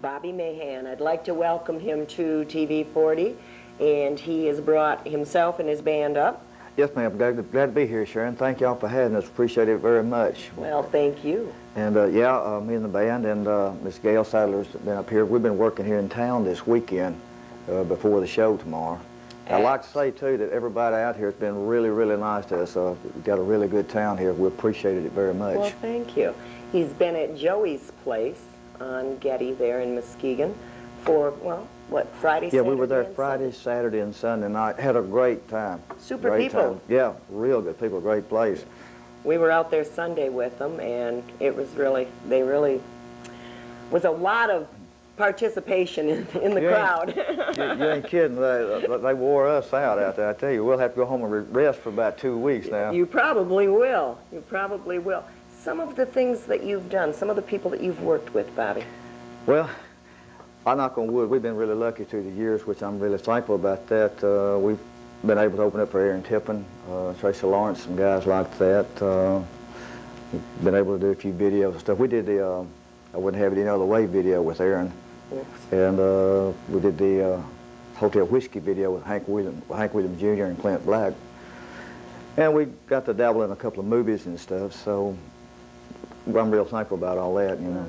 Bobby Mahan. I'd like to welcome him to TV 40, and he has brought himself and his band up. Yes, ma'am. Glad to be here, Sharon. Thank y'all for having us. Appreciate it very much. Well, thank you. And me and the band and Miss Gail Sadler's been up here. We've been working here in town this weekend before the show tomorrow. I'd like to say, too, that everybody out here has been really, really nice to us. We've got a really good town here. We appreciated it very much. Well, thank you. He's been at Joey's place on Getty there in Muskegon for, well, what, Friday, Yeah, Saturday, we were there and Friday, Sunday? Saturday, and Sunday night. Had a great time. Super great people. Time. Yeah, real good people, great place. We were out there Sunday with them, and it was really, was a lot of participation in the crowd. You ain't kidding. They wore us out there. I tell you, we'll have to go home and rest for about 2 weeks now. You probably will. You probably will. Some of the things that you've done, some of the people that you've worked with, Bobby. Well, I knock on wood. We've been really lucky through the years, which I'm really thankful about that. We've been able to open up for Aaron Tippin, Tracy Lawrence, some guys like that. We've been able to do a few videos and stuff. We did the I Wouldn't Have It Any Other Way video with Aaron. Yes. And we did the Hotel Whiskey video with Hank Williams Jr. and Clint Black. And we got to dabble in a couple of movies and stuff, so I'm real thankful about all that, you know.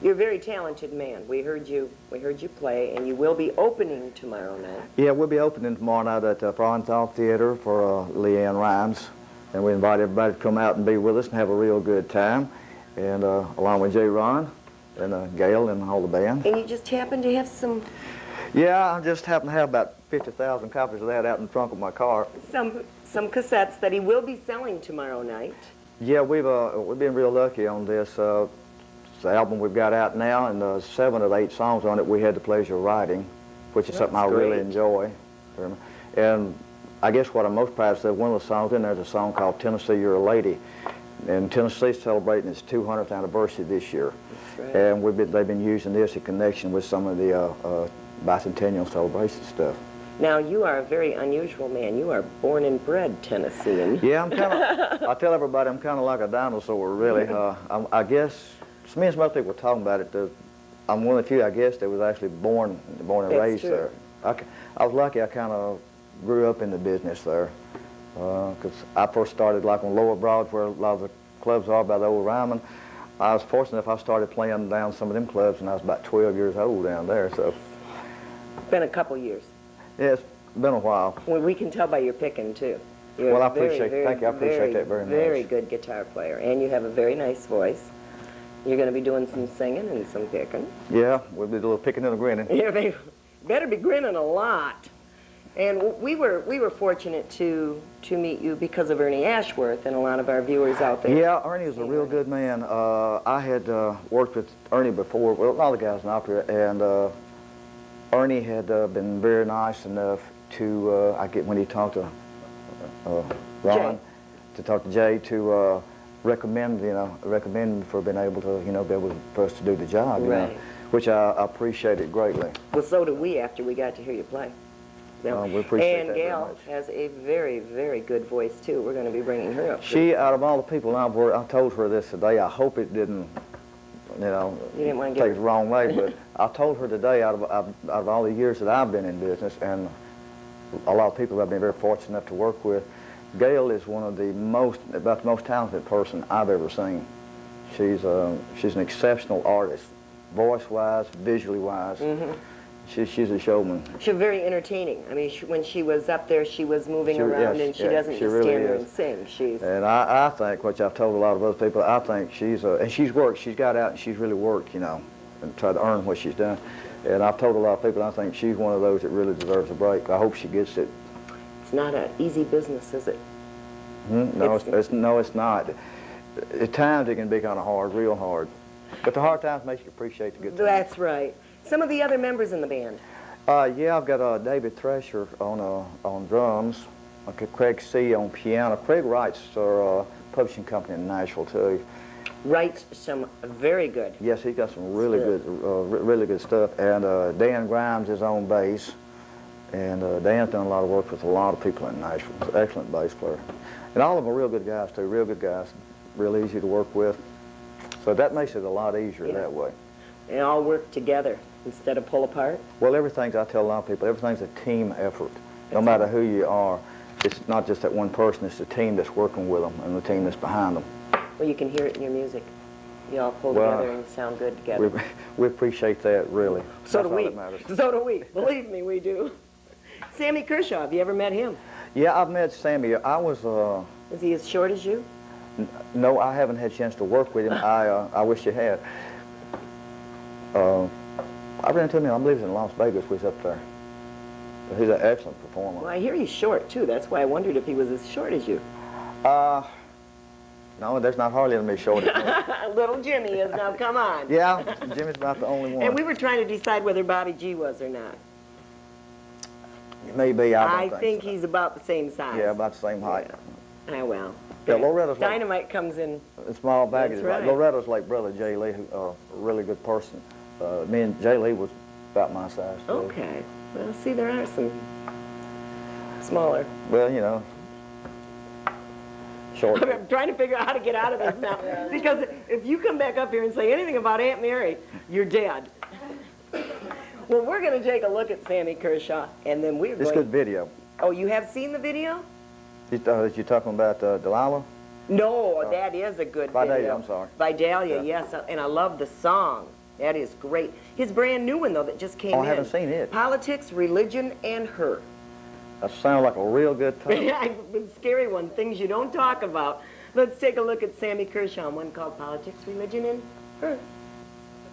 You're a very talented man. We heard you play, and you will be opening tomorrow night. Yeah, we'll be opening tomorrow night at Frauenthal Theater for Leanne Rhymes. And we invite everybody to come out and be with us and have a real good time. And along with Jay Ron and Gail and all the band. And you just happen to have some... Yeah, I just happen to have about 50,000 copies of that out in the trunk of my car. Some cassettes that he will be selling tomorrow night. Yeah, we've been real lucky on this. It's the album we've got out now, and 7 of the 8 songs on it we had the pleasure of writing, which is something I really enjoy. And I guess what I'm most proud of, one of the songs in there is a song called Tennessee, You're a Lady. And Tennessee's celebrating its 200th anniversary this year. That's right. And they've been using this in connection with some of the bicentennial celebration stuff. Now, you are a very unusual man. You are born and bred Tennessean. Yeah, I'm kind of, I tell everybody I'm kind of like a dinosaur, really. I guess, me and some other people were talking about it, I'm one of the few, I guess, that was actually born and raised there. I was lucky I kind of grew up in the business there. Because I first started like on Lower Broad, where a lot of the clubs are by the old Ryman. I was fortunate if I started playing down some of them clubs when I was about 12 years old down there. So, Been a couple years. Yeah, it's been a while. Well, we can tell by your picking too. You're Well, I very, appreciate very, thank you. I appreciate that very much. Very good guitar player, and you have a very nice voice. You're going to be doing some singing and some picking. Yeah, we'll be a little picking and a grinning. Yeah, they better be grinning a lot. And we were fortunate to meet you because of Ernie Ashworth and a lot of our viewers out there. Yeah, Ernie was a real good man. I had worked with Ernie before, well, a lot of the guys in opera, and Ernie had been very nice enough to, when he talked to Ron, Jay. to talk to Jay, to recommend for being able to, for us to do the job, you know, which I appreciated greatly. Well, so did we after we got to hear you play. We appreciate and that Gail very much. has a very, very good voice too. We're going to be bringing her up. She, out of all the people I've worked, I told her this today. I hope it didn't, You didn't want to take get it the wrong way, but I told her today, out of all the years that I've been in business, and a lot of people I've been very fortunate enough to work with, Gail is one of about the most talented person I've ever seen. She's an exceptional artist, voice-wise, visually-wise. She's a showman. She's very entertaining. I mean, when she was up there, she was moving around, and she doesn't just really stand there and sing. And I think, which I've told a lot of other people, I think and she's worked. She's got out and she's really worked, and tried to earn what she's done. And I've told a lot of people, I think she's one of those that really deserves a break. I hope she gets it. It's not an easy business, is it? No, it's not. At times it can be kind of hard, real hard. But the hard times make you appreciate the good times. That's right. Some of the other members in the band. Yeah, I've got David Thresher on drums, Craig C. on piano. Craig writes for a publishing company in Nashville too. Writes some very good. Yes, he's got some really good stuff. And Dan Grimes is on bass, and Dan's done a lot of work with a lot of people in Nashville. He's an excellent bass player, and all of them are real good guys too. Real good guys, real easy to work with. So that makes it a lot easier that way. and all work together instead of pull apart? Well, everything's, I tell a lot of people, everything's a team effort. No matter who you are, it's not just that one person, it's the team that's working with them and the team that's behind them. Well, you can hear it in your music. You all pull Well, together and sound good together. We appreciate that, really. So do That's all we. that matters. So do we. Believe me, we do. Sammy Kershaw, have you ever met him? Yeah, I've met Sammy. I was, Is he as short as you? no, I haven't had a chance to work with him. I wish you had. I ran into him, I believe it was in Las Vegas, we was up there. But he's an excellent performer. Well, I hear he's short, too. That's why I wondered if he was as short as you. No, there's not hardly any short as me. Little Jimmy is now, come on. Yeah, Jimmy's about the only one. And we were trying to decide whether Bobby G was or not. Maybe, I don't think so. he's about the same size. Yeah, about the same height. Ah, well. Yeah, Loretta's like Dynamite comes in. a small baggage. That's right. Like, Loretta's like brother Jay Lee, who a really good person. Me and Jay Lee was about my size. Too. Okay. Well, see, there are some smaller. Well, you know, short. I'm trying to figure out how to get out of this now. Because if you come back up here and say anything about Aunt Mary, you're dead. Well, we're going to take a look at Sammy Kershaw, and then we're It's going... good video. Oh, you have seen the video? You talking about Delilah? No, that is a good Vidalia, video. I'm sorry. Vidalia, Yeah. yes, and I love the song. That is great. His brand new one, though, that just came in. Oh, I haven't seen it. Politics, Religion, and Her. That sounds like a real good title. Yeah, a scary one, things you don't talk about. Let's take a look at Sammy Kershaw, one called Politics, Religion, and Her.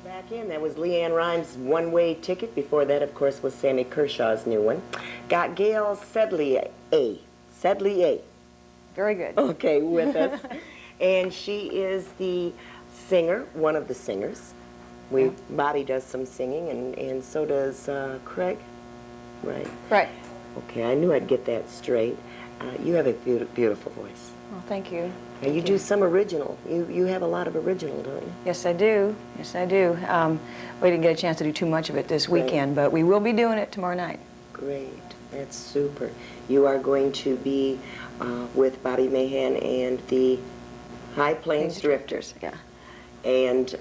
Back in, that was Leanne Rimes' One-Way Ticket. Before that, of course, was Sammy Kershaw's new one. Got Gail Sedley A. Very good. Okay, with us. And she is the singer, one of the singers. Bobby does some singing, and so does Craig, right? Right. Okay, I knew I'd get that straight. You have a beautiful voice. Well, thank you. And you do some original. You have a lot of original, don't you? Yes, I do. Yes, I do. We didn't get a chance to do too much of it this weekend, but we will be doing it tomorrow night. Great. That's super. You are going to be with Bobby Mahan and the High Plains Drifters. Yeah. And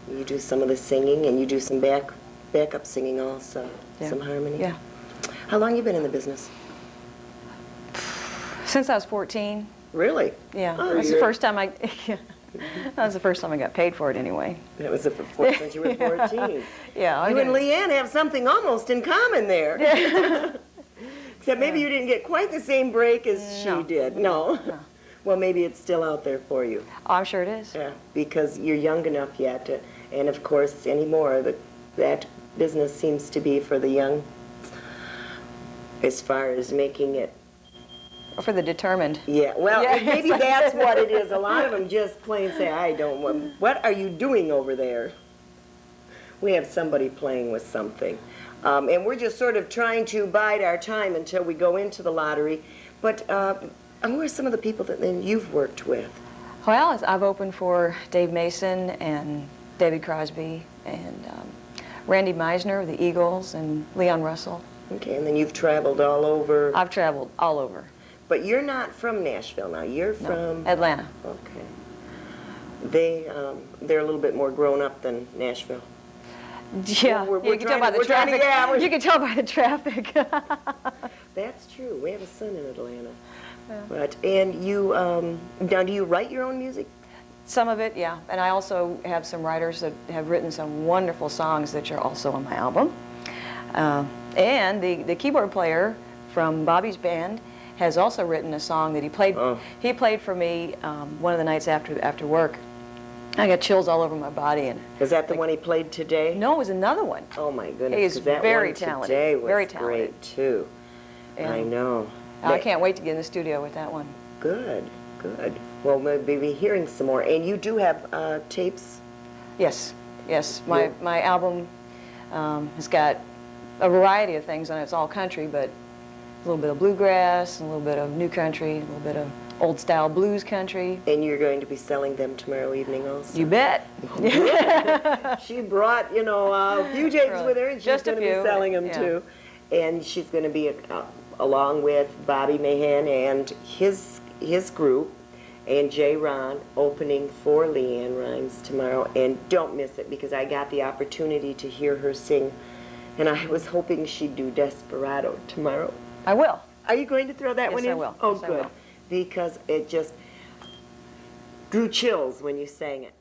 you do some of the singing, and you do some backup singing also, Yeah. some harmony. Yeah. How long you been in the business? Since I was 14. Really? Yeah. Oh, That's the you're- first time I. That was the first time I got paid for it, anyway. That was since you were 14. Yeah. I You and did. Leanne have something almost in common there. Except maybe you didn't get quite the same break as she No. did. No. No. Well, maybe it's still out there for you. Oh, I'm sure it is. Yeah, because you're young enough yet, and of course, anymore, that business seems to be for the young as far as making it. For the determined. Yeah, well, Yeah, maybe that's what it is. A lot of them just plain say, I don't want, what are you doing over there? We have somebody playing with something. And we're just sort of trying to bide our time until we go into the lottery. But who are some of the people that then you've worked with? Well, I've opened for Dave Mason and David Crosby and Randy Meisner of the Eagles and Leon Russell. Okay, and then you've traveled all over. I've traveled all over. But you're not from Nashville now. You're No, from Atlanta. Okay. They're a little bit more grown up than Nashville. Yeah, We're you can tell by the we're trying to- traffic. yeah, we're- You can tell by the traffic. That's true. We have a son in Atlanta. Yeah. But and you now do you write your own music? Some of it, yeah. And I also have some writers that have written some wonderful songs that are also on my album. And the keyboard player from Bobby's band has also written a song that he played. Oh. He played for me one of the nights after work. I got chills all over my body. And Is that the one he played today? no, it was another one. Oh my goodness! He is 'cause that very one talented, Today was very talented. great too. And I know. I can't wait to get in the studio with that one. Good, good. Well, we'll be hearing some more. And you do have tapes. Yes, yes. My album has got a variety of things on it. It's all country, but a little bit of bluegrass, a little bit of new country, a little bit of old-style blues country. And you're going to be selling them tomorrow evening also. You bet. She brought, a few tapes Really? with her, and she's Just a going to be few, selling them yeah. too. And she's going to be along with Bobby Mahan and his group, and Jay Ron opening for Leanne Rimes tomorrow. And don't miss it, because I got the opportunity to hear her sing, and I was hoping she'd do Desperado tomorrow. I will. Are you going to throw that Yes, one in? I will. Oh, Yes, I good. will. Because it just drew chills when you sang it.